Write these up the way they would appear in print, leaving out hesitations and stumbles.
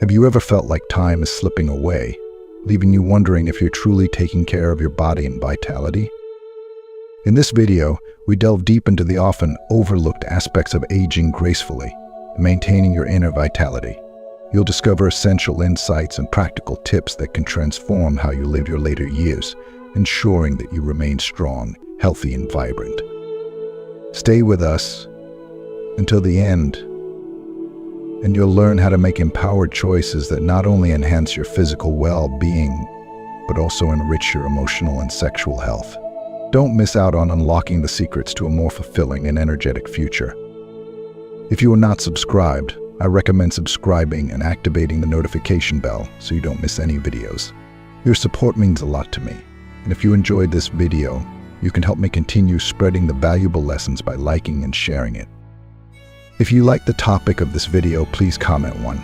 Have you ever felt like time is slipping away, leaving you wondering if you're truly taking care of your body and vitality? In this video, we delve deep into the often overlooked aspects of aging gracefully and maintaining your inner vitality. You'll discover essential insights and practical tips that can transform how you live your later years, ensuring that you remain strong, healthy, and vibrant. Stay with us until the end, and you'll learn how to make empowered choices that not only enhance your physical well-being, but also enrich your emotional and sexual health. Don't miss out on unlocking the secrets to a more fulfilling and energetic future. If you are not subscribed, I recommend subscribing and activating the notification bell so you don't miss any videos. Your support means a lot to me, and if you enjoyed this video, you can help me continue spreading the valuable lessons by liking and sharing it. If you like the topic of this video, please comment 1.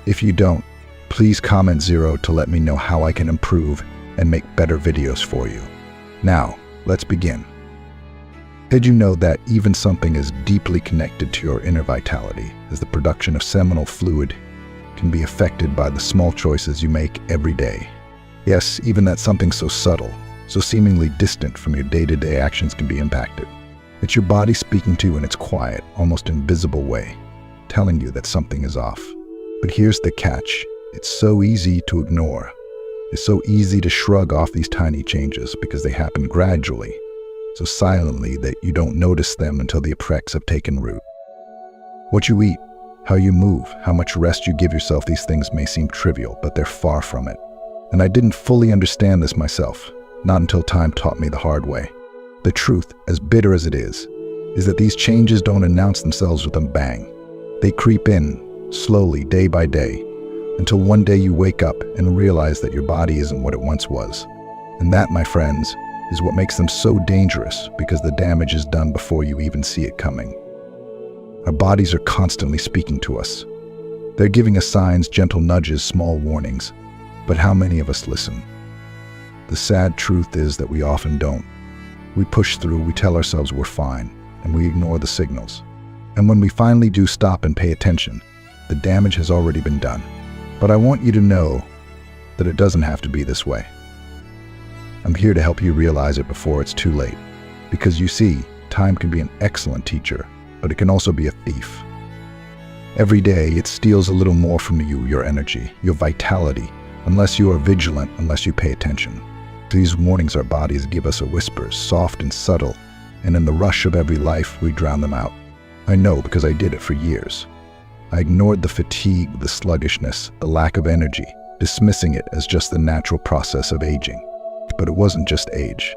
If you don't, please comment 0 to let me know how I can improve and make better videos for you. Now, let's begin. Did you know that even something as deeply connected to your inner vitality as the production of seminal fluid can be affected by the small choices you make every day? Yes, even that something so subtle, so seemingly distant from your day-to-day actions can be impacted. It's your body speaking to you in its quiet, almost invisible way, telling you that something is off. But here's the catch. It's so easy to ignore. It's so easy to shrug off these tiny changes because they happen gradually, so silently that you don't notice them until the effects have taken root. What you eat, how you move, how much rest you give yourself, these things may seem trivial, but they're far from it. And I didn't fully understand this myself, not until time taught me the hard way. The truth, as bitter as it is that these changes don't announce themselves with a bang. They creep in, slowly, day by day, until one day you wake up and realize that your body isn't what it once was. And that, my friends, is what makes them so dangerous, because the damage is done before you even see it coming. Our bodies are constantly speaking to us. They're giving us signs, gentle nudges, small warnings. But how many of us listen? The sad truth is that we often don't. We push through, we tell ourselves we're fine, and we ignore the signals. And when we finally do stop and pay attention, the damage has already been done. But I want you to know that it doesn't have to be this way. I'm here to help you realize it before it's too late. Because you see, time can be an excellent teacher, but it can also be a thief. Every day, it steals a little more from you, your energy, your vitality, unless you are vigilant, unless you pay attention. These warnings our bodies give us are whispers, soft and subtle, and in the rush of every life, we drown them out. I know because I did it for years. I ignored the fatigue, the sluggishness, the lack of energy, dismissing it as just the natural process of aging. But it wasn't just age.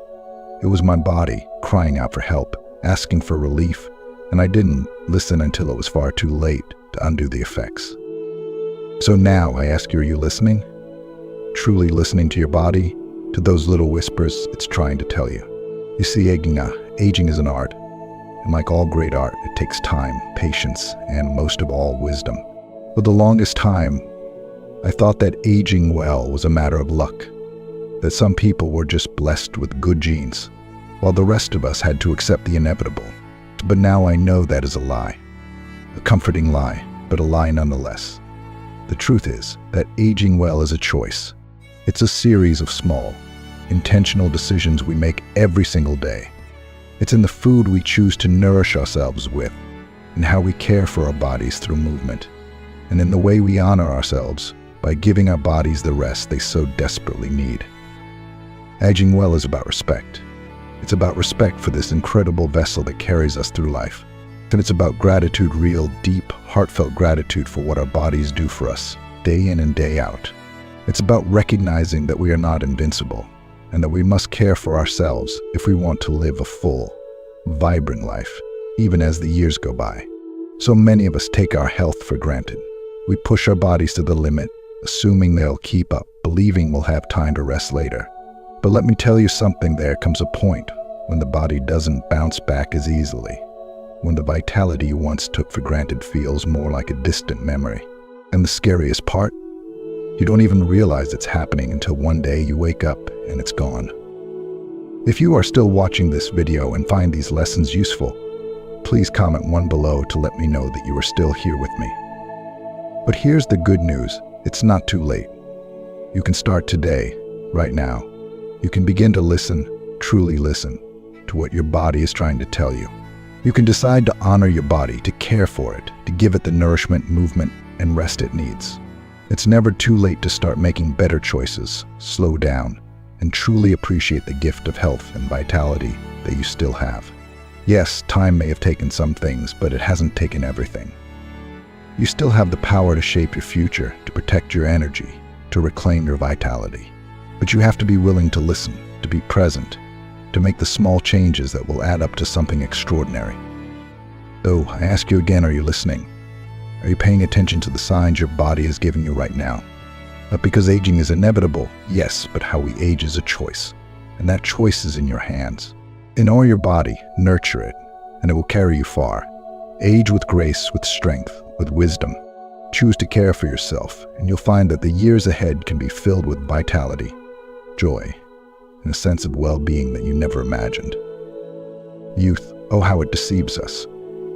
It was my body crying out for help, asking for relief, and I didn't listen until it was far too late to undo the effects. So now I ask you, are you listening? Truly listening to your body? To those little whispers it's trying to tell you. You see, aging is an art. And like all great art, it takes time, patience, and most of all, wisdom. For the longest time, I thought that aging well was a matter of luck. That some people were just blessed with good genes, while the rest of us had to accept the inevitable. But now I know that is a lie. A comforting lie, but a lie nonetheless. The truth is that aging well is a choice. It's a series of small, intentional decisions we make every single day. It's in the food we choose to nourish ourselves with, in how we care for our bodies through movement, and in the way we honor ourselves by giving our bodies the rest they so desperately need. Aging well is about respect. It's about respect for this incredible vessel that carries us through life. And it's about gratitude, real, deep, heartfelt gratitude for what our bodies do for us, day in and day out. It's about recognizing that we are not invincible, and that we must care for ourselves if we want to live a full, vibrant life, even as the years go by. So many of us take our health for granted. We push our bodies to the limit, assuming they'll keep up, believing we'll have time to rest later. But let me tell you something, there comes a point when the body doesn't bounce back as easily, when the vitality you once took for granted feels more like a distant memory. And the scariest part? You don't even realize it's happening until one day you wake up and it's gone. If you are still watching this video and find these lessons useful, please comment 1 below to let me know that you are still here with me. But here's the good news. It's not too late. You can start today, right now. You can begin to listen, truly listen, to what your body is trying to tell you. You can decide to honor your body, to care for it, to give it the nourishment, movement, and rest it needs. It's never too late to start making better choices, slow down, and truly appreciate the gift of health and vitality that you still have. Yes, time may have taken some things, but it hasn't taken everything. You still have the power to shape your future, to protect your energy, to reclaim your vitality. But you have to be willing to listen, to be present, to make the small changes that will add up to something extraordinary. So, I ask you again, are you listening? Are you paying attention to the signs your body is giving you right now? Not because aging is inevitable, yes, but how we age is a choice. And that choice is in your hands. Honor your body, nurture it, and it will carry you far. Age with grace, with strength, with wisdom. Choose to care for yourself, and you'll find that the years ahead can be filled with vitality, joy, and a sense of well-being that you never imagined. Youth, oh how it deceives us.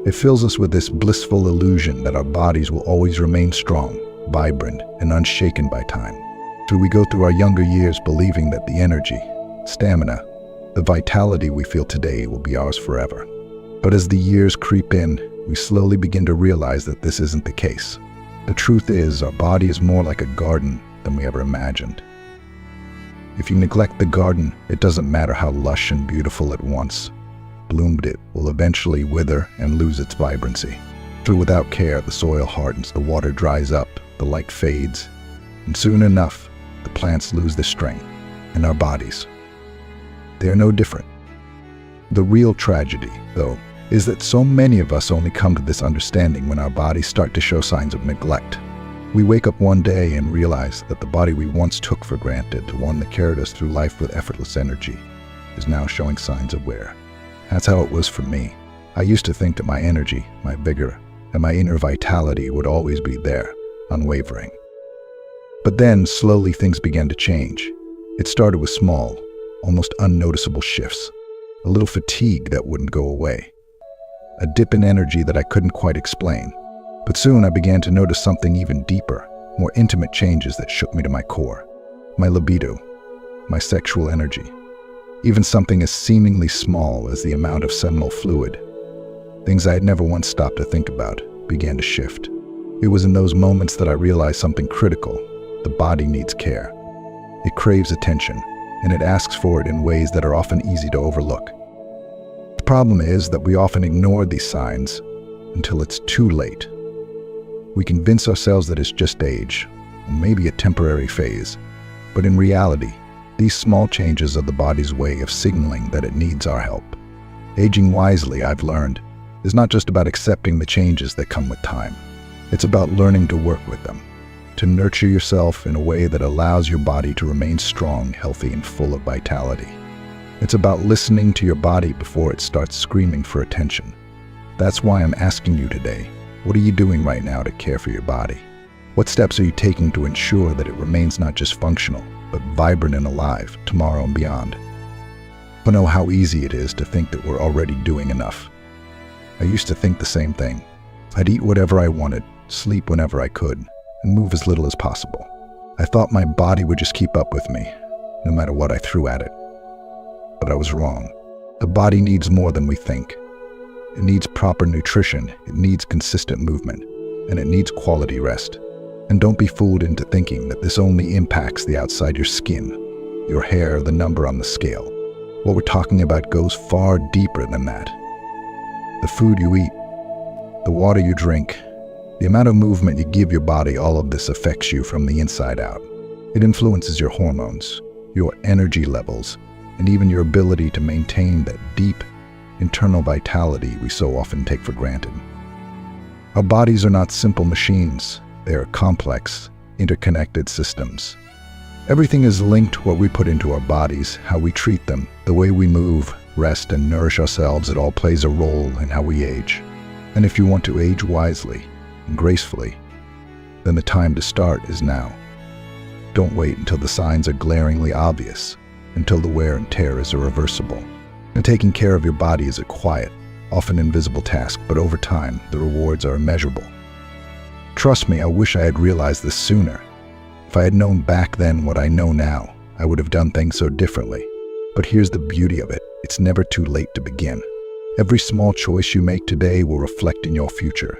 It fills us with this blissful illusion that our bodies will always remain strong, vibrant, and unshaken by time. So we go through our younger years believing that the energy, stamina, the vitality we feel today will be ours forever. But as the years creep in, we slowly begin to realize that this isn't the case. The truth is, our body is more like a garden than we ever imagined. If you neglect the garden, it doesn't matter how lush and beautiful it once bloomed, it will eventually wither and lose its vibrancy. For without care, the soil hardens, the water dries up, the light fades, and soon enough, the plants lose their strength. And our bodies, they are no different. The real tragedy, though, is that so many of us only come to this understanding when our bodies start to show signs of neglect. We wake up one day and realize that the body we once took for granted, the one that carried us through life with effortless energy, is now showing signs of wear. That's how it was for me. I used to think that my energy, my vigor, and my inner vitality would always be there, unwavering. But then, slowly things began to change. It started with small, almost unnoticeable shifts. A little fatigue that wouldn't go away. A dip in energy that I couldn't quite explain. But soon I began to notice something even deeper, more intimate changes that shook me to my core. My libido, my sexual energy. Even something as seemingly small as the amount of seminal fluid, things I had never once stopped to think about, began to shift. It was in those moments that I realized something critical. The body needs care. It craves attention, and it asks for it in ways that are often easy to overlook. The problem is that we often ignore these signs until it's too late. We convince ourselves that it's just age, or maybe a temporary phase, but in reality, these small changes are the body's way of signaling that it needs our help. Aging wisely, I've learned, is not just about accepting the changes that come with time. It's about learning to work with them, to nurture yourself in a way that allows your body to remain strong, healthy, and full of vitality. It's about listening to your body before it starts screaming for attention. That's why I'm asking you today, what are you doing right now to care for your body? What steps are you taking to ensure that it remains not just functional, but vibrant and alive tomorrow and beyond? I know how easy it is to think that we're already doing enough. I used to think the same thing. I'd eat whatever I wanted, sleep whenever I could, and move as little as possible. I thought my body would just keep up with me, no matter what I threw at it. But I was wrong. The body needs more than we think. It needs proper nutrition, it needs consistent movement, and it needs quality rest. And don't be fooled into thinking that this only impacts the outside your skin, your hair, the number on the scale. What we're talking about goes far deeper than that. The food you eat, the water you drink, the amount of movement you give your body, all of this affects you from the inside out. It influences your hormones, your energy levels, and even your ability to maintain that deep, internal vitality we so often take for granted. Our bodies are not simple machines. They are complex, interconnected systems. Everything is linked. What we put into our bodies, how we treat them, the way we move, rest, and nourish ourselves, it all plays a role in how we age. And if you want to age wisely and gracefully, then the time to start is now. Don't wait until the signs are glaringly obvious, until the wear and tear is irreversible. And taking care of your body is a quiet, often invisible task, but over time, the rewards are immeasurable. trust me, I wish I had realized this sooner. If I had known back then what I know now, I would have done things so differently. But here's the beauty of it. It's never too late to begin. Every small choice you make today will reflect in your future.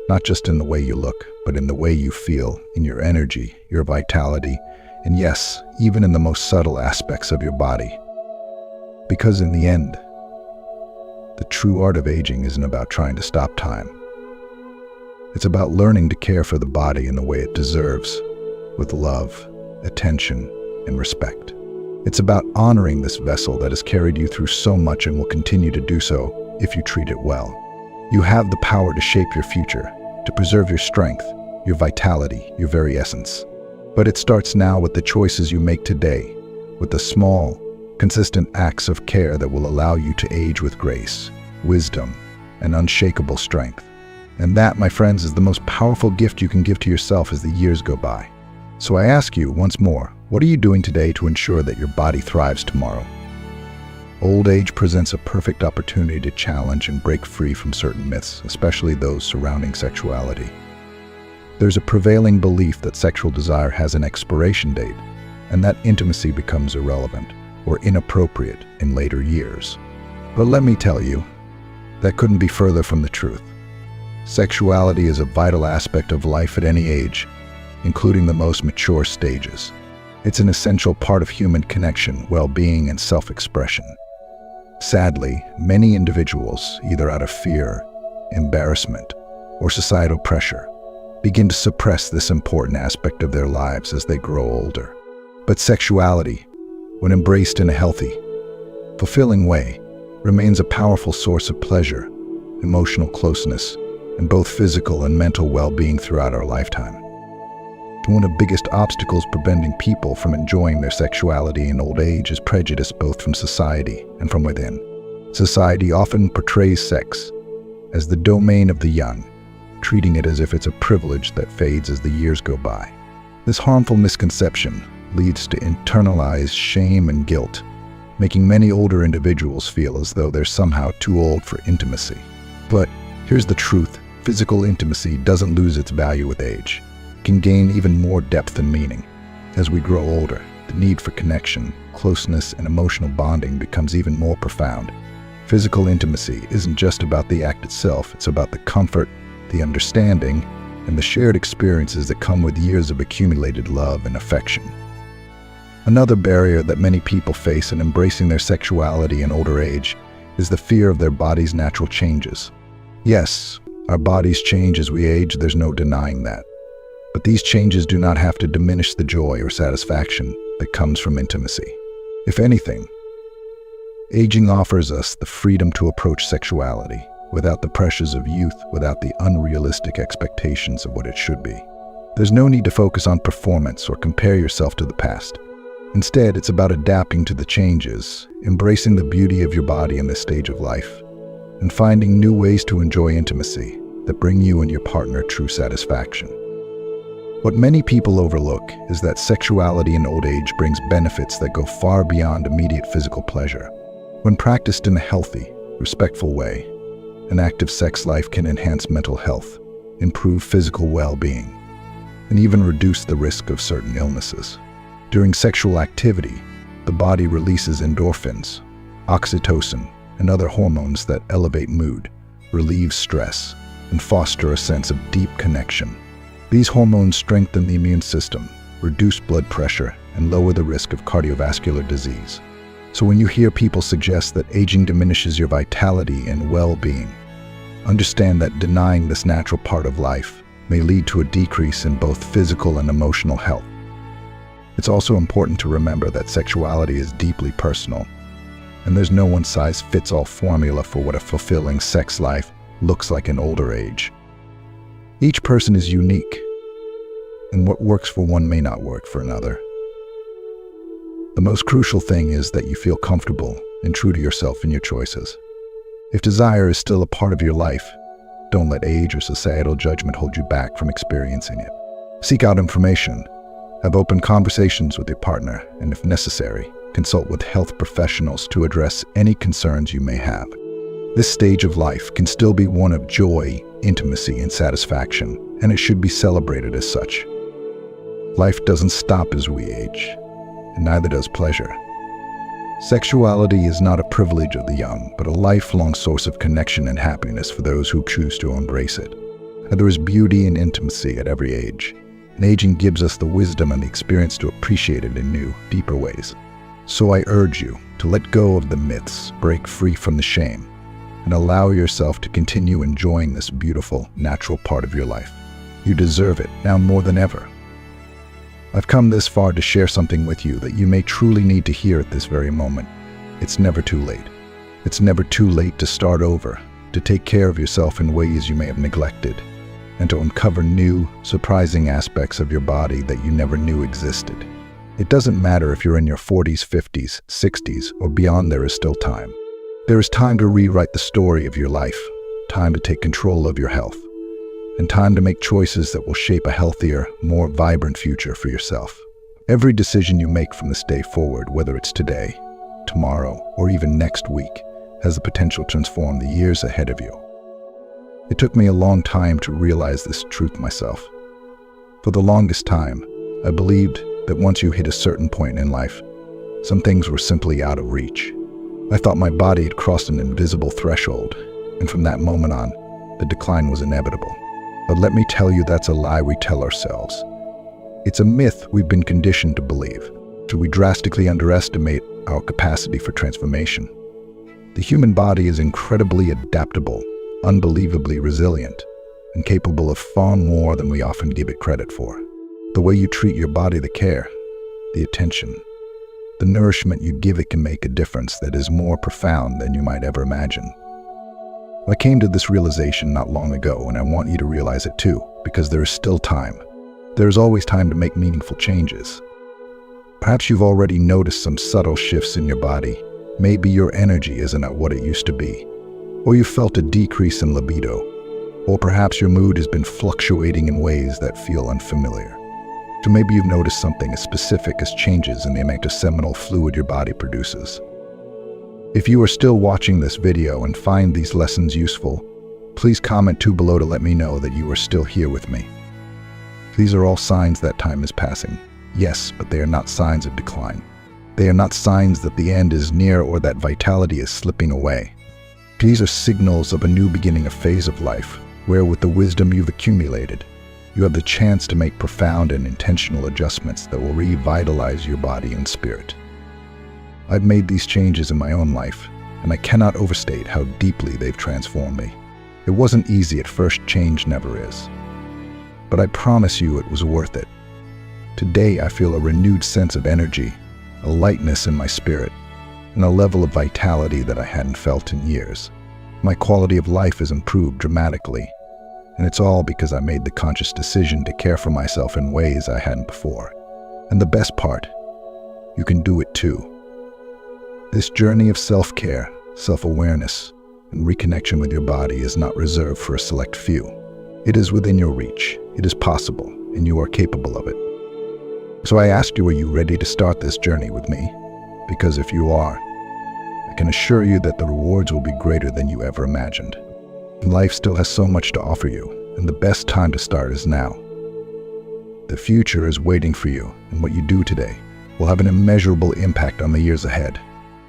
Not just in the way you look, but in the way you feel, in your energy, your vitality, and yes, even in the most subtle aspects of your body. Because in the end, the true art of aging isn't about trying to stop time. It's about learning to care for the body in the way it deserves, with love, attention, and respect. It's about honoring this vessel that has carried you through so much and will continue to do so if you treat it well. You have the power to shape your future, to preserve your strength, your vitality, your very essence. But it starts now with the choices you make today, with the small, consistent acts of care that will allow you to age with grace, wisdom, and unshakable strength. And that, my friends, is the most powerful gift you can give to yourself as the years go by. So I ask you once more, what are you doing today to ensure that your body thrives tomorrow? Old age presents a perfect opportunity to challenge and break free from certain myths, especially those surrounding sexuality. There's a prevailing belief that sexual desire has an expiration date, and that intimacy becomes irrelevant or inappropriate in later years. But let me tell you, that couldn't be further from the truth. Sexuality is a vital aspect of life at any age, including the most mature stages. It's an essential part of human connection, well-being, and self-expression. Sadly, many individuals, either out of fear, embarrassment, or societal pressure, begin to suppress this important aspect of their lives as they grow older. But sexuality, when embraced in a healthy, fulfilling way, remains a powerful source of pleasure, emotional closeness, and both physical and mental well-being throughout our lifetime. One of the biggest obstacles preventing people from enjoying their sexuality in old age is prejudice, both from society and from within. Society often portrays sex as the domain of the young, treating it as if it's a privilege that fades as the years go by. This harmful misconception leads to internalized shame and guilt, making many older individuals feel as though they're somehow too old for intimacy. But here's the truth. Physical intimacy doesn't lose its value with age. It can gain even more depth and meaning. As we grow older, the need for connection, closeness, and emotional bonding becomes even more profound. Physical intimacy isn't just about the act itself, it's about the comfort, the understanding, and the shared experiences that come with years of accumulated love and affection. Another barrier that many people face in embracing their sexuality in older age is the fear of their body's natural changes. Yes, our bodies change as we age, there's no denying that. But these changes do not have to diminish the joy or satisfaction that comes from intimacy. If anything, aging offers us the freedom to approach sexuality without the pressures of youth, without the unrealistic expectations of what it should be. There's no need to focus on performance or compare yourself to the past. Instead, it's about adapting to the changes, embracing the beauty of your body in this stage of life, and finding new ways to enjoy intimacy that bring you and your partner true satisfaction. What many people overlook is that sexuality in old age brings benefits that go far beyond immediate physical pleasure. When practiced in a healthy, respectful way, an active sex life can enhance mental health, improve physical well-being, and even reduce the risk of certain illnesses. During sexual activity, the body releases endorphins, oxytocin, and other hormones that elevate mood, relieve stress, and foster a sense of deep connection. These hormones strengthen the immune system, reduce blood pressure, and lower the risk of cardiovascular disease. So when you hear people suggest that aging diminishes your vitality and well-being, understand that denying this natural part of life may lead to a decrease in both physical and emotional health. It's also important to remember that sexuality is deeply personal, and there's no one-size-fits-all formula for what a fulfilling sex life looks like in older age. Each person is unique, and what works for one may not work for another. The most crucial thing is that you feel comfortable and true to yourself in your choices. If desire is still a part of your life, don't let age or societal judgment hold you back from experiencing it. Seek out information, have open conversations with your partner, and if necessary, consult with health professionals to address any concerns you may have. This stage of life can still be one of joy, intimacy and satisfaction, and it should be celebrated as such. Life doesn't stop as we age, and neither does pleasure. Sexuality is not a privilege of the young, but a lifelong source of connection and happiness for those who choose to embrace it. And there is beauty and intimacy at every age, and aging gives us the wisdom and the experience to appreciate it in new, deeper ways. So I urge you to let go of the myths, break free from the shame, and allow yourself to continue enjoying this beautiful, natural part of your life. You deserve it now more than ever. I've come this far to share something with you that you may truly need to hear at this very moment. It's never too late. It's never too late to start over, to take care of yourself in ways you may have neglected, and to uncover new, surprising aspects of your body that you never knew existed. It doesn't matter if you're in your 40s, 50s, 60s, or beyond, there is still time. There is time to rewrite the story of your life, time to take control of your health, and time to make choices that will shape a healthier, more vibrant future for yourself. Every decision you make from this day forward, whether it's today, tomorrow, or even next week, has the potential to transform the years ahead of you. It took me a long time to realize this truth myself. For the longest time, I believed that once you hit a certain point in life, some things were simply out of reach. I thought my body had crossed an invisible threshold, and from that moment on, the decline was inevitable. But let me tell you, that's a lie we tell ourselves. It's a myth we've been conditioned to believe, so we drastically underestimate our capacity for transformation. The human body is incredibly adaptable, unbelievably resilient, and capable of far more than we often give it credit for. The way you treat your body, the care, the attention, the nourishment you give it can make a difference that is more profound than you might ever imagine. I came to this realization not long ago, and I want you to realize it too, because there is still time. There is always time to make meaningful changes. Perhaps you've already noticed some subtle shifts in your body. Maybe your energy isn't at what it used to be, or you felt a decrease in libido, or perhaps your mood has been fluctuating in ways that feel unfamiliar. So maybe you've noticed something as specific as changes in the amount of seminal fluid your body produces. If you are still watching this video and find these lessons useful, please comment below to let me know that you are still here with me. These are all signs that time is passing. Yes, but they are not signs of decline. They are not signs that the end is near or that vitality is slipping away. These are signals of a new beginning, a phase of life, where with the wisdom you've accumulated, you have the chance to make profound and intentional adjustments that will revitalize your body and spirit. I've made these changes in my own life, and I cannot overstate how deeply they've transformed me. It wasn't easy at first, change never is. But I promise you it was worth it. Today I feel a renewed sense of energy, a lightness in my spirit, and a level of vitality that I hadn't felt in years. My quality of life has improved dramatically, and it's all because I made the conscious decision to care for myself in ways I hadn't before. And the best part, you can do it too. This journey of self-care, self-awareness, and reconnection with your body is not reserved for a select few. It is within your reach, it is possible, and you are capable of it. So I ask you, are you ready to start this journey with me? Because if you are, I can assure you that the rewards will be greater than you ever imagined. Life still has so much to offer you, and the best time to start is now. The future is waiting for you, and what you do today will have an immeasurable impact on the years ahead.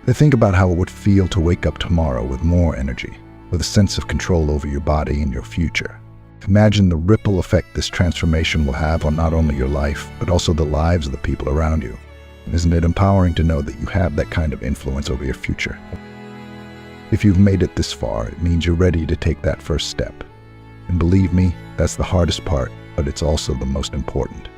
Think about how it would feel to wake up tomorrow with more energy, with a sense of control over your body and your future. Imagine the ripple effect this transformation will have on not only your life, but also the lives of the people around you. Isn't it empowering to know that you have that kind of influence over your future? If you've made it this far, it means you're ready to take that first step. And believe me, that's the hardest part, but it's also the most important.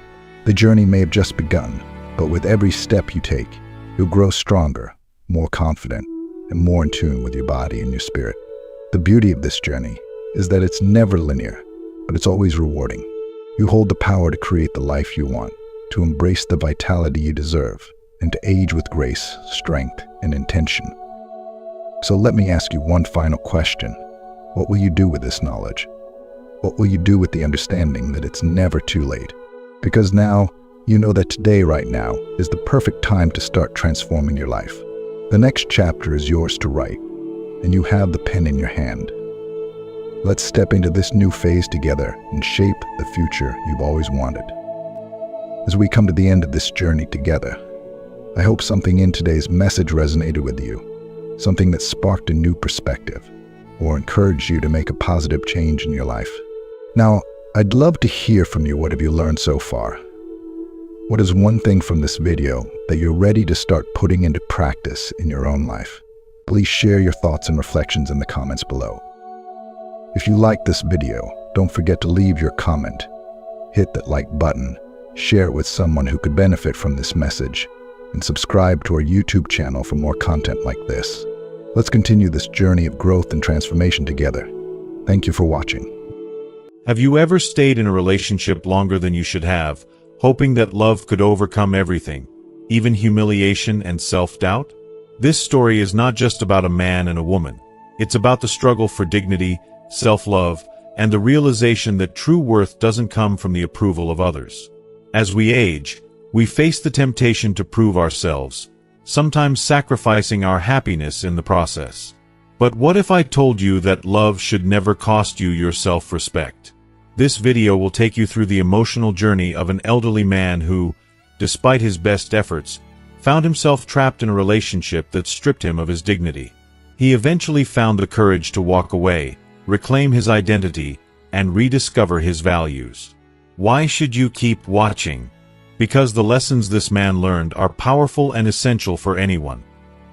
The journey may have just begun, but with every step you take, you'll grow stronger, more confident, and more in tune with your body and your spirit. The beauty of this journey is that it's never linear, but it's always rewarding. You hold the power to create the life you want, to embrace the vitality you deserve, and to age with grace, strength, and intention. So let me ask you one final question. What will you do with this knowledge? What will you do with the understanding that it's never too late? Because now, you know that today, right now, is the perfect time to start transforming your life. The next chapter is yours to write, and you have the pen in your hand. Let's step into this new phase together and shape the future you've always wanted. As we come to the end of this journey together, I hope something in today's message resonated with you, something that sparked a new perspective or encouraged you to make a positive change in your life. Now, I'd love to hear from you. What have you learned so far? What is one thing from this video that you're ready to start putting into practice in your own life? Please share your thoughts and reflections in the comments below. If you like this video, don't forget to leave your comment, hit that like button, share it with someone who could benefit from this message, and subscribe to our YouTube channel for more content like this. Let's continue this journey of growth and transformation together. Thank you for watching. Have you ever stayed in a relationship longer than you should have, hoping that love could overcome everything, even humiliation and self-doubt? This story is not just about a man and a woman. It's about the struggle for dignity, self-love, and the realization that true worth doesn't come from the approval of others. As we age, we face the temptation to prove ourselves, sometimes sacrificing our happiness in the process. But what if I told you that love should never cost you your self-respect? This video will take you through the emotional journey of an elderly man who, despite his best efforts, found himself trapped in a relationship that stripped him of his dignity. He eventually found the courage to walk away, reclaim his identity, and rediscover his values. Why should you keep watching? Because the lessons this man learned are powerful and essential for anyone,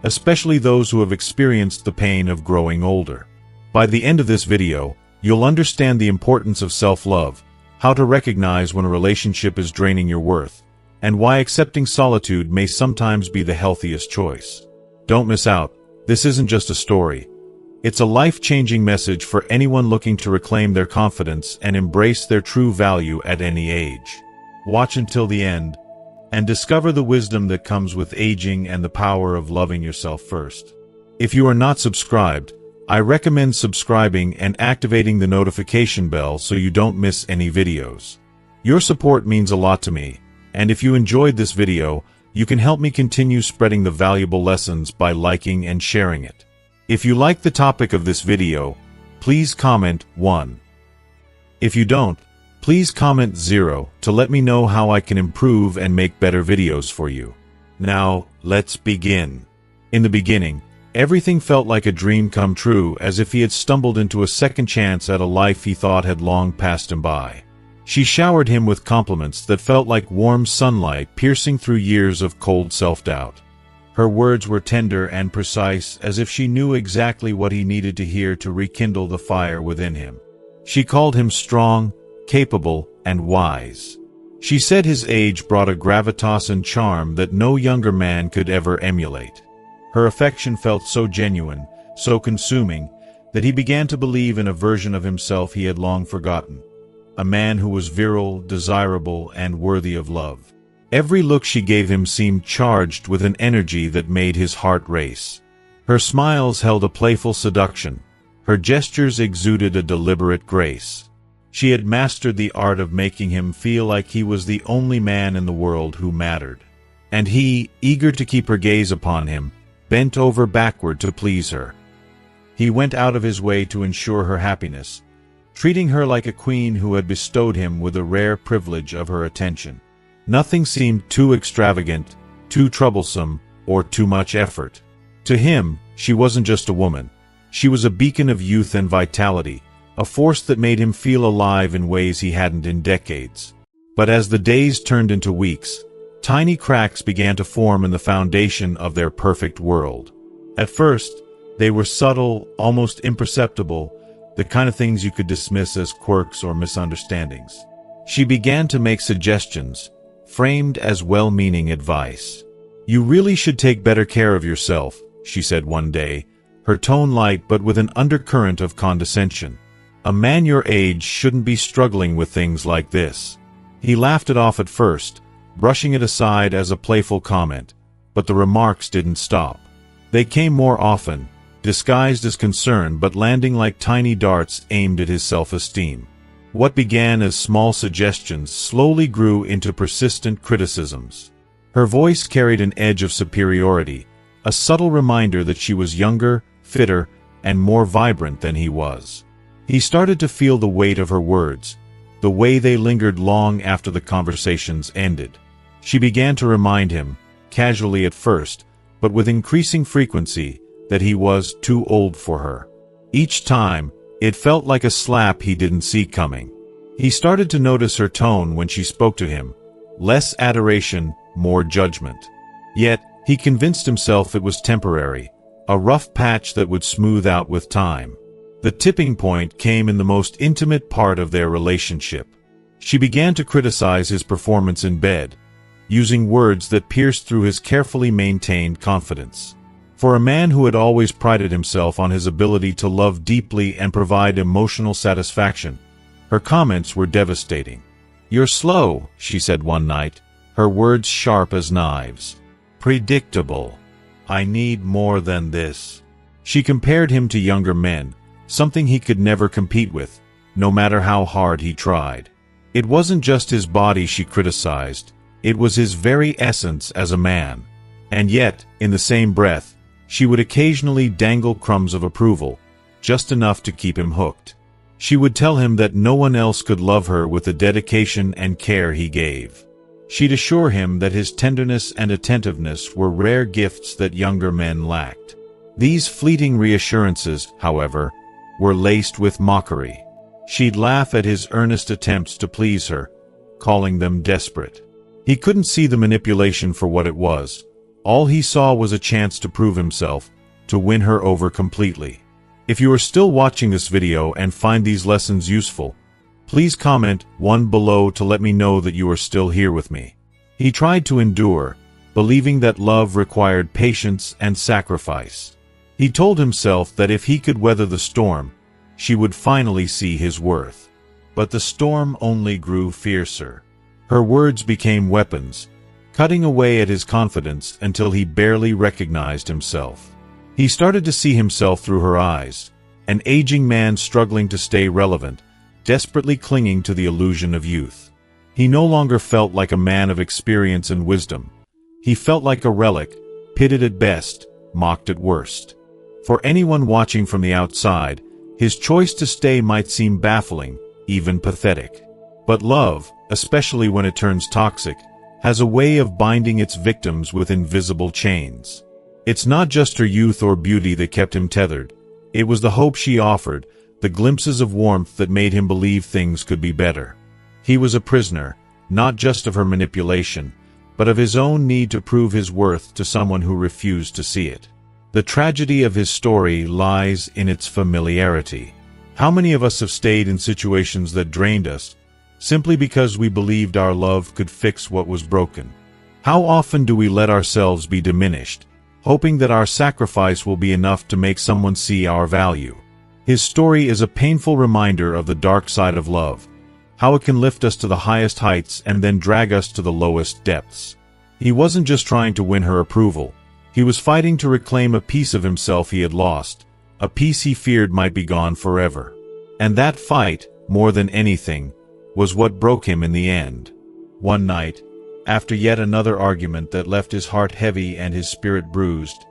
especially those who have experienced the pain of growing older. By the end of this video, you'll understand the importance of self-love, how to recognize when a relationship is draining your worth, and why accepting solitude may sometimes be the healthiest choice. Don't miss out. This isn't just a story. It's a life-changing message for anyone looking to reclaim their confidence and embrace their true value at any age. Watch until the end, and discover the wisdom that comes with aging and the power of loving yourself first. If you are not subscribed, I recommend subscribing and activating the notification bell so you don't miss any videos. Your support means a lot to me, and if you enjoyed this video, you can help me continue spreading the valuable lessons by liking and sharing it. If you like the topic of this video, please comment 1. If you don't, please comment 0 to let me know how I can improve and make better videos for you. Now, let's begin. In the beginning, everything felt like a dream come true, as if he had stumbled into a second chance at a life he thought had long passed him by. She showered him with compliments that felt like warm sunlight piercing through years of cold self-doubt. Her words were tender and precise, as if she knew exactly what he needed to hear to rekindle the fire within him. She called him strong, capable, and wise. She said his age brought a gravitas and charm that no younger man could ever emulate. Her affection felt so genuine, so consuming, that he began to believe in a version of himself he had long forgotten. A man who was virile, desirable, and worthy of love. Every look she gave him seemed charged with an energy that made his heart race. Her smiles held a playful seduction. Her gestures exuded a deliberate grace. She had mastered the art of making him feel like he was the only man in the world who mattered. And he, eager to keep her gaze upon him, bent over backward to please her. He went out of his way to ensure her happiness, treating her like a queen who had bestowed him with the rare privilege of her attention. Nothing seemed too extravagant, too troublesome, or too much effort. To him, she wasn't just a woman. She was a beacon of youth and vitality, a force that made him feel alive in ways he hadn't in decades. But as the days turned into weeks, tiny cracks began to form in the foundation of their perfect world. At first, they were subtle, almost imperceptible, the kind of things you could dismiss as quirks or misunderstandings. She began to make suggestions, framed as well-meaning advice. "You really should take better care of yourself," she said one day, her tone light but with an undercurrent of condescension. "A man your age shouldn't be struggling with things like this." He laughed it off at first, brushing it aside as a playful comment, but the remarks didn't stop. They came more often, disguised as concern but landing like tiny darts aimed at his self-esteem. What began as small suggestions slowly grew into persistent criticisms. Her voice carried an edge of superiority, a subtle reminder that she was younger, fitter, and more vibrant than he was. He started to feel the weight of her words, the way they lingered long after the conversations ended. She began to remind him, casually at first, but with increasing frequency, that he was too old for her. Each time, it felt like a slap he didn't see coming. He started to notice her tone when she spoke to him, less adoration, more judgment. Yet, he convinced himself it was temporary, a rough patch that would smooth out with time. The tipping point came in the most intimate part of their relationship. She began to criticize his performance in bed, using words that pierced through his carefully maintained confidence. For a man who had always prided himself on his ability to love deeply and provide emotional satisfaction, her comments were devastating. "You're slow," she said one night, her words sharp as knives. "Predictable. I need more than this." She compared him to younger men, something he could never compete with, no matter how hard he tried. It wasn't just his body she criticized, it was his very essence as a man. And yet, in the same breath, she would occasionally dangle crumbs of approval, just enough to keep him hooked. She would tell him that no one else could love her with the dedication and care he gave. She'd assure him that his tenderness and attentiveness were rare gifts that younger men lacked. These fleeting reassurances, however, were laced with mockery. She'd laugh at his earnest attempts to please her, calling them desperate. He couldn't see the manipulation for what it was. All he saw was a chance to prove himself, to win her over completely. If you are still watching this video and find these lessons useful, please comment 1 below to let me know that you are still here with me. He tried to endure, believing that love required patience and sacrifice. He told himself that if he could weather the storm, she would finally see his worth. But the storm only grew fiercer. Her words became weapons, cutting away at his confidence until he barely recognized himself. He started to see himself through her eyes, an aging man struggling to stay relevant, desperately clinging to the illusion of youth. He no longer felt like a man of experience and wisdom. He felt like a relic, pitted at best, mocked at worst. For anyone watching from the outside, his choice to stay might seem baffling, even pathetic. But love, especially when it turns toxic, has a way of binding its victims with invisible chains. It's not just her youth or beauty that kept him tethered. It was the hope she offered, the glimpses of warmth that made him believe things could be better. He was a prisoner, not just of her manipulation, but of his own need to prove his worth to someone who refused to see it. The tragedy of his story lies in its familiarity. How many of us have stayed in situations that drained us, simply because we believed our love could fix what was broken? How often do we let ourselves be diminished, hoping that our sacrifice will be enough to make someone see our value? His story is a painful reminder of the dark side of love, how it can lift us to the highest heights and then drag us to the lowest depths. He wasn't just trying to win her approval. He was fighting to reclaim a piece of himself he had lost, a piece he feared might be gone forever. And that fight, more than anything, was what broke him in the end. One night, after yet another argument that left his heart heavy and his spirit bruised,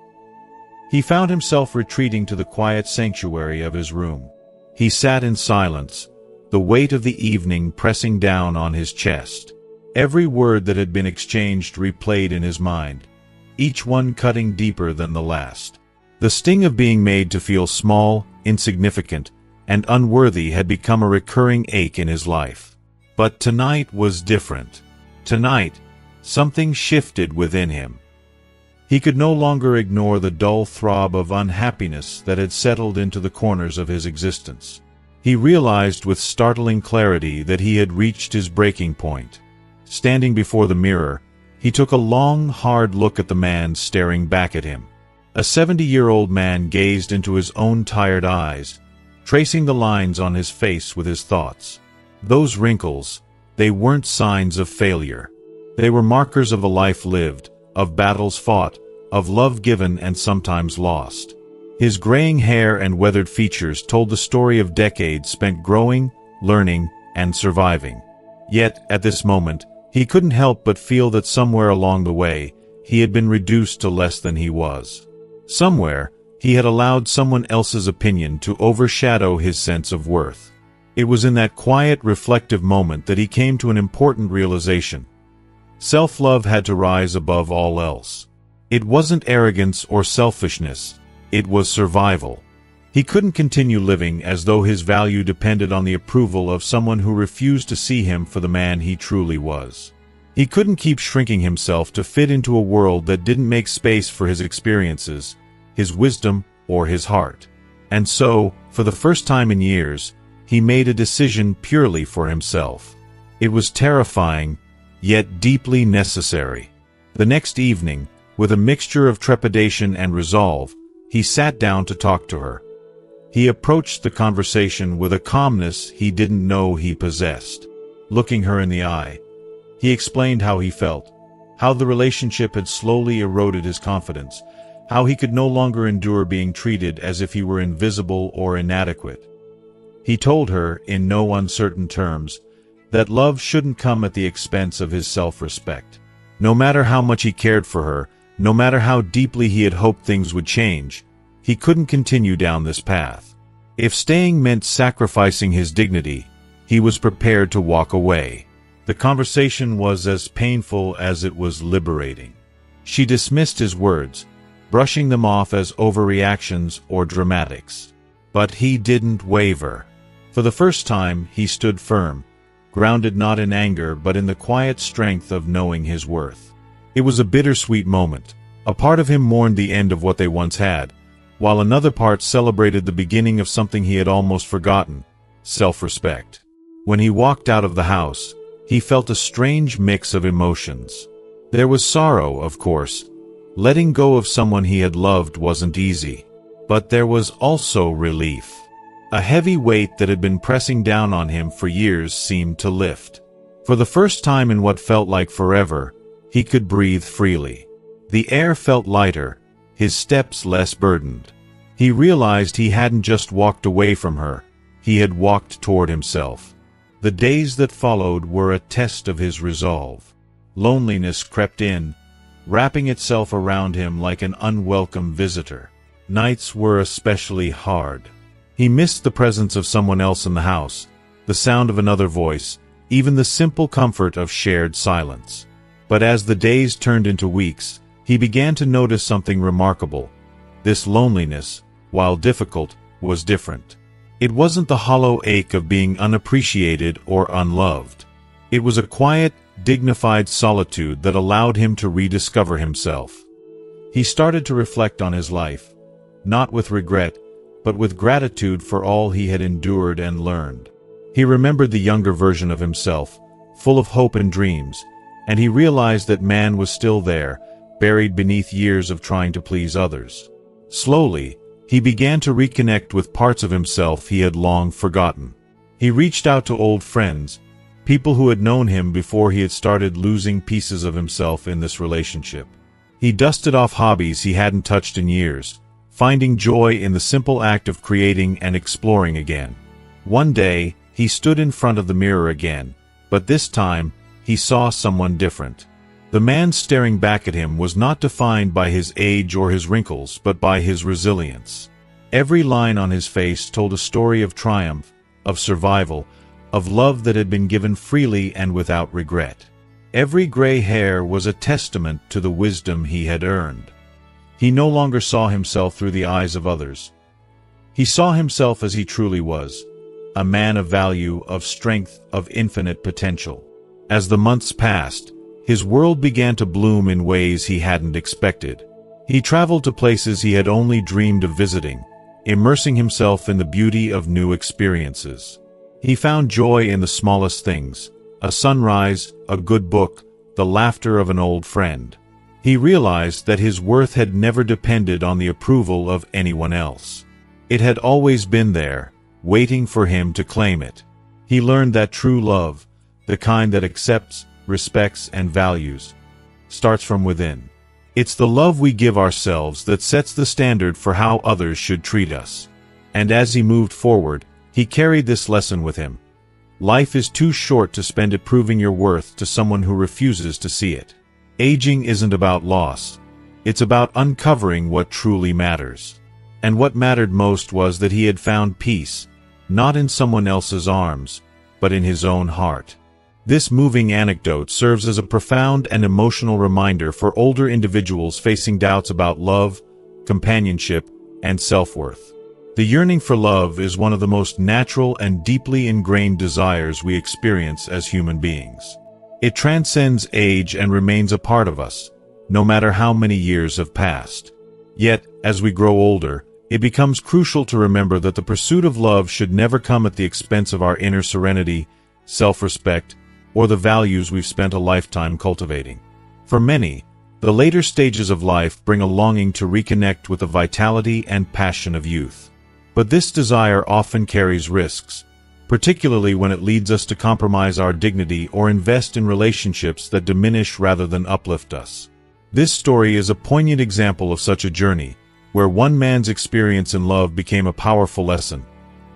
he found himself retreating to the quiet sanctuary of his room. He sat in silence, the weight of the evening pressing down on his chest. Every word that had been exchanged replayed in his mind, each one cutting deeper than the last. The sting of being made to feel small, insignificant, and unworthy had become a recurring ache in his life. But tonight was different. Tonight, something shifted within him. He could no longer ignore the dull throb of unhappiness that had settled into the corners of his existence. He realized with startling clarity that he had reached his breaking point. Standing before the mirror, he took a long, hard look at the man staring back at him. A 70-year-old man gazed into his own tired eyes, tracing the lines on his face with his thoughts. Those wrinkles, they weren't signs of failure. They were markers of a life lived, of battles fought, of love given and sometimes lost. His graying hair and weathered features told the story of decades spent growing, learning, and surviving. Yet, at this moment, he couldn't help but feel that somewhere along the way, he had been reduced to less than he was. Somewhere, He had allowed someone else's opinion to overshadow his sense of worth. It was in that quiet, reflective moment that he came to an important realization. Self-love had to rise above all else. It wasn't arrogance or selfishness, it was survival. He couldn't continue living as though his value depended on the approval of someone who refused to see him for the man he truly was. He couldn't keep shrinking himself to fit into a world that didn't make space for his experiences, his wisdom, or his heart. And so, for the first time in years, he made a decision purely for himself. It was terrifying, yet deeply necessary. The next evening, with a mixture of trepidation and resolve, he sat down to talk to her. He approached the conversation with a calmness he didn't know he possessed. Looking her in the eye, he explained how he felt, how the relationship had slowly eroded his confidence, how he could no longer endure being treated as if he were invisible or inadequate. He told her, in no uncertain terms, that love shouldn't come at the expense of his self-respect. No matter how much he cared for her, no matter how deeply he had hoped things would change, he couldn't continue down this path. If staying meant sacrificing his dignity, he was prepared to walk away. The conversation was as painful as it was liberating. She dismissed his words, brushing them off as overreactions or dramatics. But he didn't waver. For the first time, he stood firm, grounded not in anger but in the quiet strength of knowing his worth. It was a bittersweet moment. A part of him mourned the end of what they once had, while another part celebrated the beginning of something he had almost forgotten: self-respect. When he walked out of the house, he felt a strange mix of emotions. There was sorrow, of course. Letting go of someone he had loved wasn't easy. But there was also relief. A heavy weight that had been pressing down on him for years seemed to lift. For the first time in what felt like forever, he could breathe freely. The air felt lighter, his steps less burdened. He realized he hadn't just walked away from her, he had walked toward himself. The days that followed were a test of his resolve. Loneliness crept in, wrapping itself around him like an unwelcome visitor. Nights were especially hard. He missed the presence of someone else in the house, the sound of another voice, even the simple comfort of shared silence. But as the days turned into weeks, he began to notice something remarkable. This loneliness, while difficult, was different. It wasn't the hollow ache of being unappreciated or unloved. It was a quiet, dignified solitude that allowed him to rediscover himself. He started to reflect on his life, not with regret, but with gratitude for all he had endured and learned. He remembered the younger version of himself, full of hope and dreams, and he realized that man was still there, buried beneath years of trying to please others. Slowly, he began to reconnect with parts of himself he had long forgotten. He reached out to old friends, people who had known him before he had started losing pieces of himself in this relationship. He dusted off hobbies he hadn't touched in years, finding joy in the simple act of creating and exploring again. One day, he stood in front of the mirror again, but this time, he saw someone different. The man staring back at him was not defined by his age or his wrinkles, but by his resilience. Every line on his face told a story of triumph, of survival, of love that had been given freely and without regret. Every gray hair was a testament to the wisdom he had earned. He no longer saw himself through the eyes of others. He saw himself as he truly was, a man of value, of strength, of infinite potential. As the months passed, his world began to bloom in ways he hadn't expected. He traveled to places he had only dreamed of visiting, immersing himself in the beauty of new experiences. He found joy in the smallest things: a sunrise, a good book, the laughter of an old friend. He realized that his worth had never depended on the approval of anyone else. It had always been there, waiting for him to claim it. He learned that true love, the kind that accepts, respects, and values, starts from within. It's the love we give ourselves that sets the standard for how others should treat us. And as he moved forward, he carried this lesson with him. Life is too short to spend it proving your worth to someone who refuses to see it. Aging isn't about loss. It's about uncovering what truly matters. And what mattered most was that he had found peace, not in someone else's arms, but in his own heart. This moving anecdote serves as a profound and emotional reminder for older individuals facing doubts about love, companionship, and self-worth. The yearning for love is one of the most natural and deeply ingrained desires we experience as human beings. It transcends age and remains a part of us, no matter how many years have passed. Yet, as we grow older, it becomes crucial to remember that the pursuit of love should never come at the expense of our inner serenity, self-respect, or the values we've spent a lifetime cultivating. For many, the later stages of life bring a longing to reconnect with the vitality and passion of youth. But this desire often carries risks, particularly when it leads us to compromise our dignity or invest in relationships that diminish rather than uplift us. This story is a poignant example of such a journey, where one man's experience in love became a powerful lesson,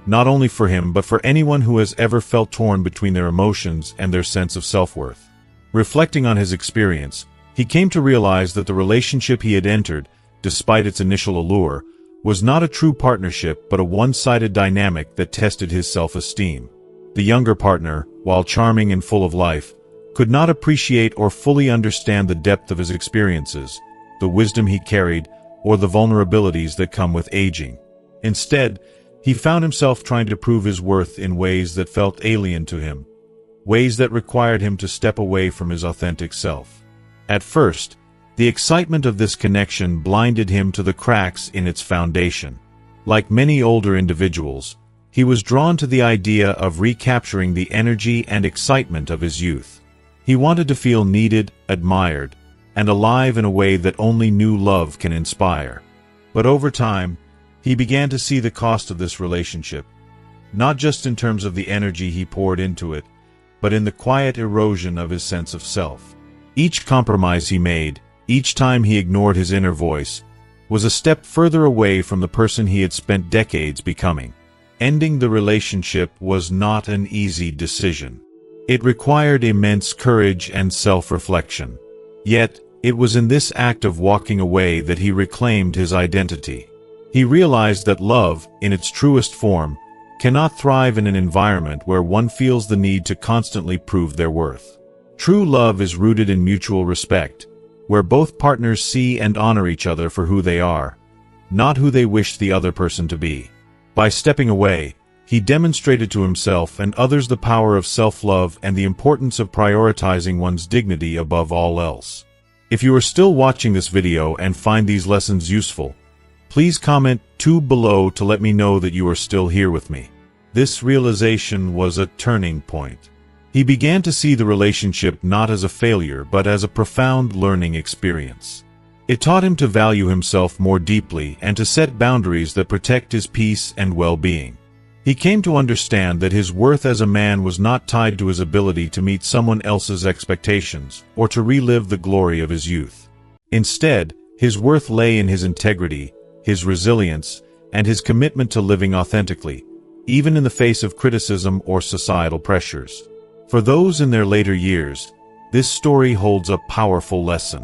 not only for him but for anyone who has ever felt torn between their emotions and their sense of self-worth. Reflecting on his experience, he came to realize that the relationship he had entered, despite its initial allure, was not a true partnership but a one-sided dynamic that tested his self-esteem. The younger partner, while charming and full of life, could not appreciate or fully understand the depth of his experiences, the wisdom he carried, or the vulnerabilities that come with aging. Instead, he found himself trying to prove his worth in ways that felt alien to him, ways that required him to step away from his authentic self. At first, the excitement of this connection blinded him to the cracks in its foundation. Like many older individuals, he was drawn to the idea of recapturing the energy and excitement of his youth. He wanted to feel needed, admired, and alive in a way that only new love can inspire. But over time, he began to see the cost of this relationship, not just in terms of the energy he poured into it, but in the quiet erosion of his sense of self. Each compromise he made, each time he ignored his inner voice, was a step further away from the person he had spent decades becoming. Ending the relationship was not an easy decision. It required immense courage and self-reflection. Yet, it was in this act of walking away that he reclaimed his identity. He realized that love, in its truest form, cannot thrive in an environment where one feels the need to constantly prove their worth. True love is rooted in mutual respect, where both partners see and honor each other for who they are, not who they wish the other person to be. By stepping away, he demonstrated to himself and others the power of self-love and the importance of prioritizing one's dignity above all else. If you are still watching this video and find these lessons useful, please comment 2 below to let me know that you are still here with me. This realization was a turning point. He began to see the relationship not as a failure but as a profound learning experience. It taught him to value himself more deeply and to set boundaries that protect his peace and well-being. He came to understand that his worth as a man was not tied to his ability to meet someone else's expectations or to relive the glory of his youth. Instead, his worth lay in his integrity, his resilience, and his commitment to living authentically, even in the face of criticism or societal pressures. For those in their later years, this story holds a powerful lesson.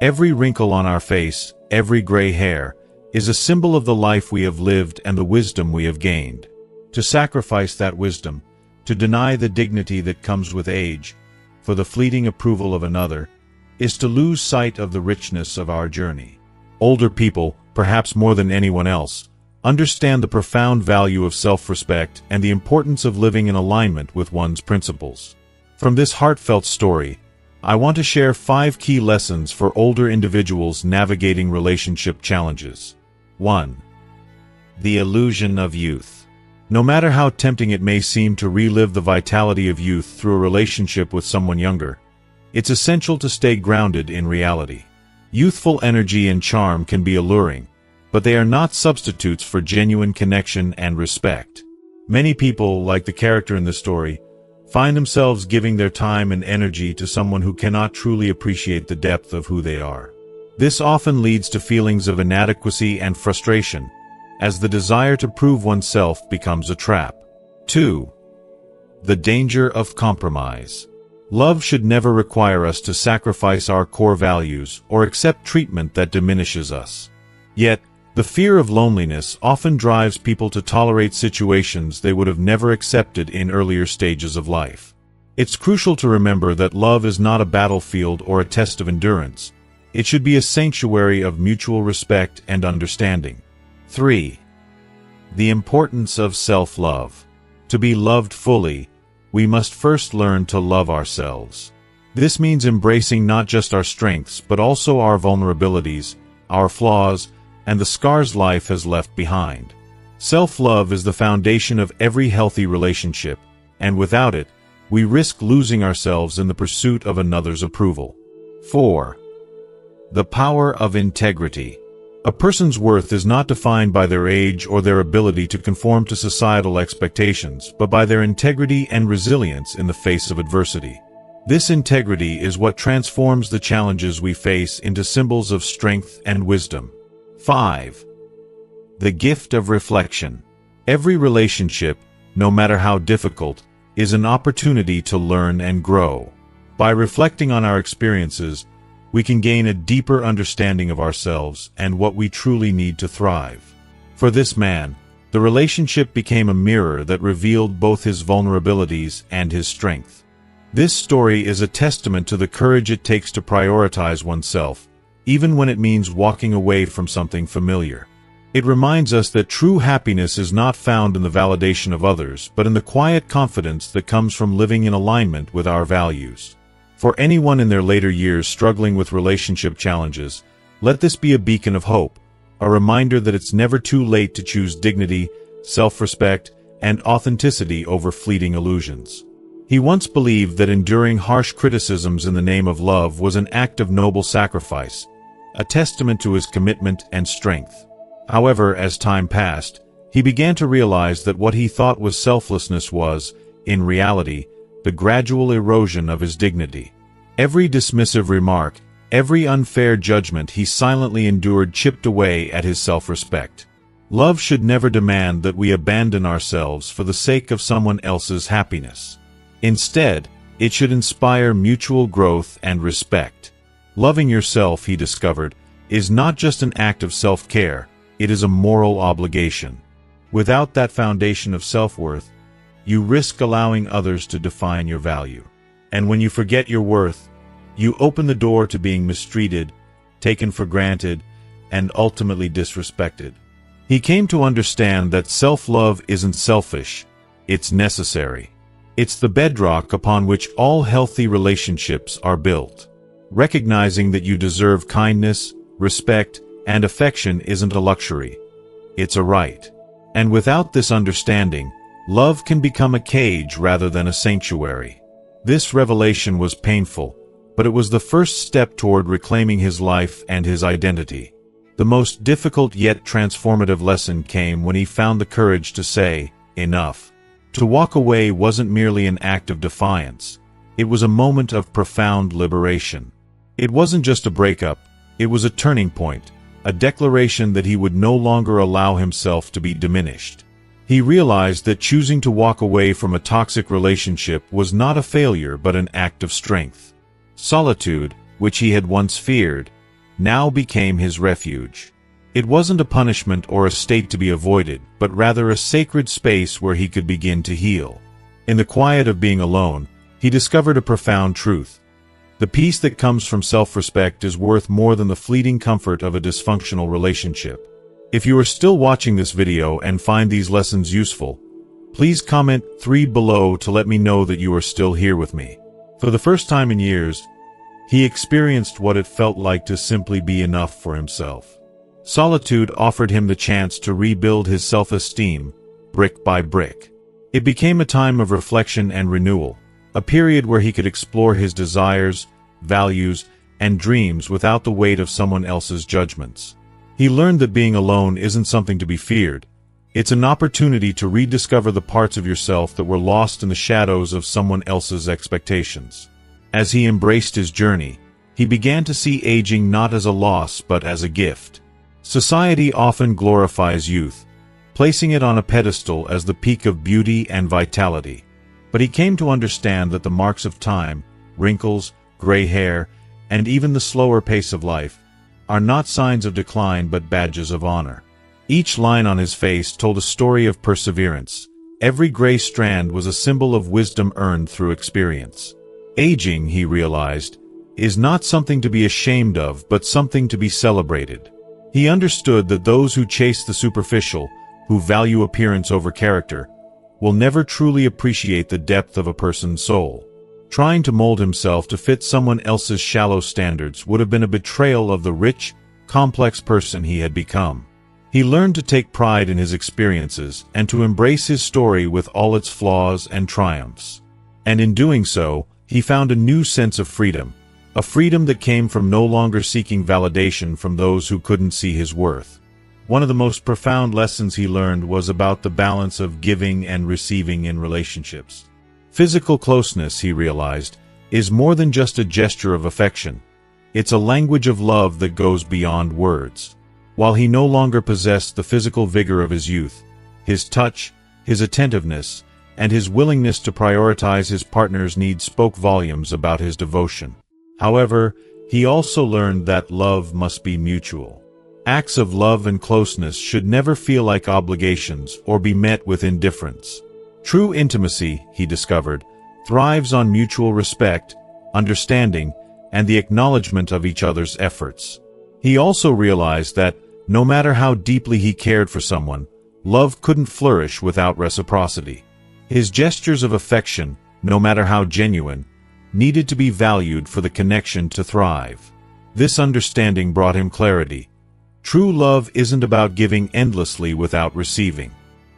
Every wrinkle on our face, every gray hair, is a symbol of the life we have lived and the wisdom we have gained. To sacrifice that wisdom, to deny the dignity that comes with age, for the fleeting approval of another, is to lose sight of the richness of our journey. Older people, perhaps more than anyone else, understand the profound value of self-respect and the importance of living in alignment with one's principles. From this heartfelt story, I want to share 5 key lessons for older individuals navigating relationship challenges. 1. The illusion of youth. No matter how tempting it may seem to relive the vitality of youth through a relationship with someone younger, it's essential to stay grounded in reality. Youthful energy and charm can be alluring, but they are not substitutes for genuine connection and respect. Many people, like the character in the story, find themselves giving their time and energy to someone who cannot truly appreciate the depth of who they are. This often leads to feelings of inadequacy and frustration, as the desire to prove oneself becomes a trap. 2. The danger of compromise. Love should never require us to sacrifice our core values or accept treatment that diminishes us. Yet, The fear of loneliness often drives people to tolerate situations they would have never accepted in earlier stages of life. It's crucial to remember that love is not a battlefield or a test of endurance. It should be a sanctuary of mutual respect and understanding. 3. The importance of self-love. To be loved fully, we must first learn to love ourselves. This means embracing not just our strengths but also our vulnerabilities, our flaws, and the scars life has left behind. Self-love is the foundation of every healthy relationship, and without it, we risk losing ourselves in the pursuit of another's approval. 4. The power of integrity. A person's worth is not defined by their age or their ability to conform to societal expectations, but by their integrity and resilience in the face of adversity. This integrity is what transforms the challenges we face into symbols of strength and wisdom. 5. The gift of reflection. Every relationship, no matter how difficult, is an opportunity to learn and grow. By reflecting on our experiences, we can gain a deeper understanding of ourselves and what we truly need to thrive. For this man, the relationship became a mirror that revealed both his vulnerabilities and his strength. This story is a testament to the courage it takes to prioritize oneself, even when it means walking away from something familiar. It reminds us that true happiness is not found in the validation of others, but in the quiet confidence that comes from living in alignment with our values. For anyone in their later years struggling with relationship challenges, let this be a beacon of hope, a reminder that it's never too late to choose dignity, self-respect, and authenticity over fleeting illusions. He once believed that enduring harsh criticisms in the name of love was an act of noble sacrifice, a testament to his commitment and strength. However, as time passed, he began to realize that what he thought was selflessness was, in reality, the gradual erosion of his dignity. Every dismissive remark, every unfair judgment he silently endured chipped away at his self-respect. Love should never demand that we abandon ourselves for the sake of someone else's happiness. Instead, it should inspire mutual growth and respect. Loving yourself, he discovered, is not just an act of self-care, it is a moral obligation. Without that foundation of self-worth, you risk allowing others to define your value. And when you forget your worth, you open the door to being mistreated, taken for granted, and ultimately disrespected. He came to understand that self-love isn't selfish, it's necessary. It's the bedrock upon which all healthy relationships are built. Recognizing that you deserve kindness, respect, and affection isn't a luxury. It's a right. And without this understanding, love can become a cage rather than a sanctuary. This revelation was painful, but it was the first step toward reclaiming his life and his identity. The most difficult yet transformative lesson came when he found the courage to say, "Enough." To walk away wasn't merely an act of defiance. It was a moment of profound liberation. It wasn't just a breakup, it was a turning point, a declaration that he would no longer allow himself to be diminished. He realized that choosing to walk away from a toxic relationship was not a failure but an act of strength. Solitude, which he had once feared, now became his refuge. It wasn't a punishment or a state to be avoided, but rather a sacred space where he could begin to heal. In the quiet of being alone, he discovered a profound truth. The peace that comes from self-respect is worth more than the fleeting comfort of a dysfunctional relationship. If you are still watching this video and find these lessons useful, please comment 3 below to let me know that you are still here with me. For the first time in years, he experienced what it felt like to simply be enough for himself. Solitude offered him the chance to rebuild his self-esteem, brick by brick. It became a time of reflection and renewal, a period where he could explore his desires, values, and dreams without the weight of someone else's judgments. He learned that being alone isn't something to be feared. It's an opportunity to rediscover the parts of yourself that were lost in the shadows of someone else's expectations. As he embraced his journey, he began to see aging not as a loss but as a gift. Society often glorifies youth, placing it on a pedestal as the peak of beauty and vitality. But he came to understand that the marks of time, wrinkles, gray hair, and even the slower pace of life, are not signs of decline but badges of honor. Each line on his face told a story of perseverance. Every gray strand was a symbol of wisdom earned through experience. Aging, he realized, is not something to be ashamed of but something to be celebrated. He understood that those who chase the superficial, who value appearance over character, will never truly appreciate the depth of a person's soul. Trying to mold himself to fit someone else's shallow standards would have been a betrayal of the rich, complex person he had become. He learned to take pride in his experiences and to embrace his story with all its flaws and triumphs. And in doing so, he found a new sense of freedom, a freedom that came from no longer seeking validation from those who couldn't see his worth. One of the most profound lessons he learned was about the balance of giving and receiving in relationships. Physical closeness, he realized, is more than just a gesture of affection. It's a language of love that goes beyond words. While he no longer possessed the physical vigor of his youth, his touch, his attentiveness, and his willingness to prioritize his partner's needs spoke volumes about his devotion. However, he also learned that love must be mutual. Acts of love and closeness should never feel like obligations or be met with indifference. True intimacy, he discovered, thrives on mutual respect, understanding, and the acknowledgement of each other's efforts. He also realized that, no matter how deeply he cared for someone, love couldn't flourish without reciprocity. His gestures of affection, no matter how genuine, needed to be valued for the connection to thrive. This understanding brought him clarity. True love isn't about giving endlessly without receiving.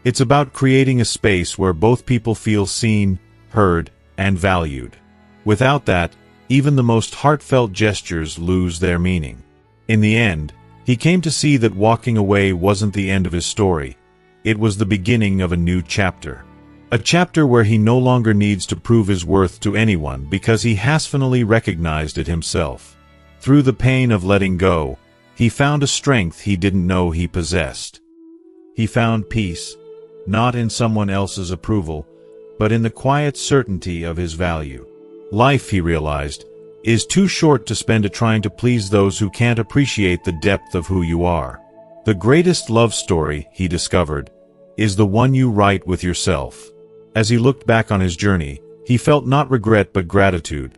It's about creating a space where both people feel seen, heard, and valued. Without that, even the most heartfelt gestures lose their meaning. In the end, he came to see that walking away wasn't the end of his story. It was the beginning of a new chapter. A chapter where he no longer needs to prove his worth to anyone because he has finally recognized it himself. Through the pain of letting go, he found a strength he didn't know he possessed. He found peace, not in someone else's approval, but in the quiet certainty of his value. Life, he realized, is too short to spend it trying to please those who can't appreciate the depth of who you are. The greatest love story, he discovered, is the one you write with yourself. As he looked back on his journey, he felt not regret but gratitude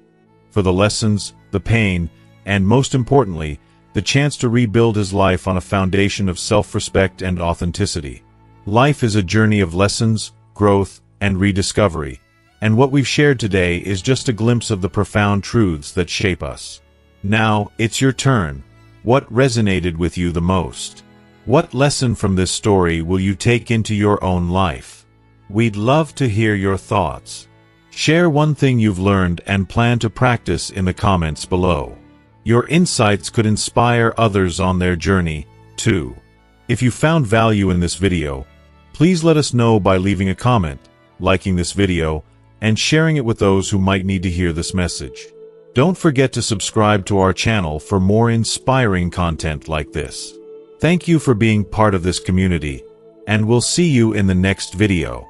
for the lessons, the pain, and most importantly, the chance to rebuild his life on a foundation of self-respect and authenticity. Life is a journey of lessons, growth, and rediscovery, and what we've shared today is just a glimpse of the profound truths that shape us. Now, it's your turn. What resonated with you the most? What lesson from this story will you take into your own life? We'd love to hear your thoughts. Share one thing you've learned and plan to practice in the comments below. Your insights could inspire others on their journey, too. If you found value in this video, please let us know by leaving a comment, liking this video, and sharing it with those who might need to hear this message. Don't forget to subscribe to our channel for more inspiring content like this. Thank you for being part of this community, and we'll see you in the next video.